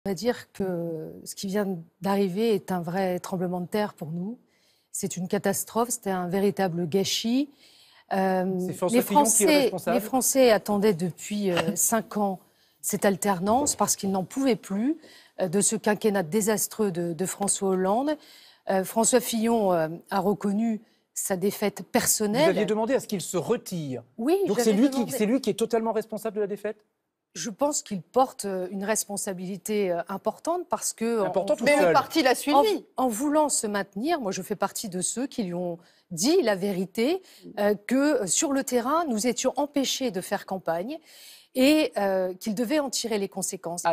On va dire que ce qui vient d'arriver est un vrai tremblement de terre pour nous. C'est une catastrophe, c'était un véritable gâchis. C'est François Fillon qui est responsable. Les Français attendaient depuis 5 ans cette alternance parce qu'ils n'en pouvaient plus de ce quinquennat désastreux de François Hollande. François Fillon a reconnu sa défaite personnelle. Vous aviez demandé à ce qu'il se retire. Oui, donc c'est lui qui est totalement responsable de la défaite? Je pense qu'il porte une responsabilité importante parce que... Mais le parti l'a suivi. En voulant se maintenir, moi je fais partie de ceux qui lui ont dit la vérité, que sur le terrain, nous étions empêchés de faire campagne et qu'il devait en tirer les conséquences.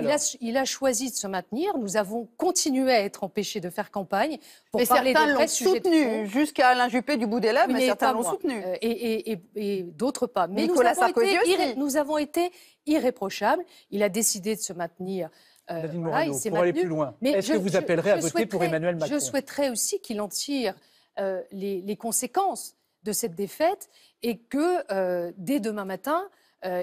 Il a choisi de se maintenir. Nous avons continué à être empêchés de faire campagne pour parler des vrais sujets de fond. Certains l'ont soutenu, jusqu'à Alain Juppé du bout des lèvres, mais certains l'ont soutenu. Et d'autres pas. Mais Nicolas Sarkozy aussi. Nous avons été irréprochables. Il a décidé de se maintenir. Nadine Morano, pour aller plus loin, est-ce que vous appellerez à voter pour Emmanuel Macron? Je souhaiterais aussi qu'il en tire les conséquences de cette défaite et que dès demain matin,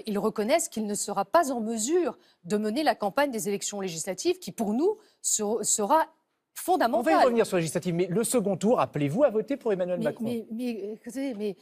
il reconnaisse qu'il ne sera pas en mesure de mener la campagne des élections législatives qui, pour nous, sera fondamentale. On va y revenir sur les législatives, mais le second tour, appelez-vous à voter pour Emmanuel Macron? Mais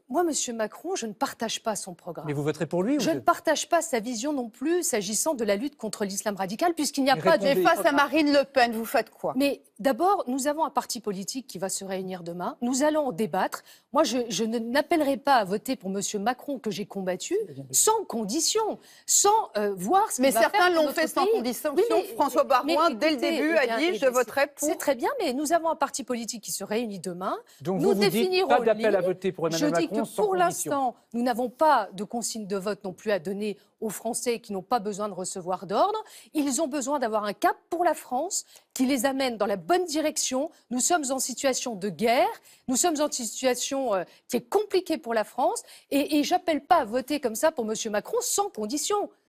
moi, M. Macron, je ne partage pas son programme. Mais vous voterez pour lui? Je ne partage pas sa vision non plus, s'agissant de la lutte contre l'islam radical, puisqu'il n'y a pas de... Mais face à Marine Le Pen, vous faites quoi? Mais d'abord, nous avons un parti politique qui va se réunir demain. Nous allons en débattre. Moi, je n'appellerai pas à voter pour M. Macron, que j'ai combattu, sans condition, sans voir ce qu'il va faire. Mais certains l'ont fait sans condition. Oui, François Baroin, dès le début, a dit « je voterai pour ». C'est très bien, mais nous avons un parti politique qui se réunit demain. Donc nous définirons pas d'appel à voter pour Emmanuel Macron. Je dis que pour l'instant, nous n'avons pas de consigne de vote non plus à donner aux Français qui n'ont pas besoin de recevoir d'ordre. Ils ont besoin d'avoir un cap pour la France qui les amène dans la bonne direction. Nous sommes en situation de guerre, nous sommes en situation qui est compliquée pour la France et j'appelle pas à voter comme ça pour M. Macron sans condition.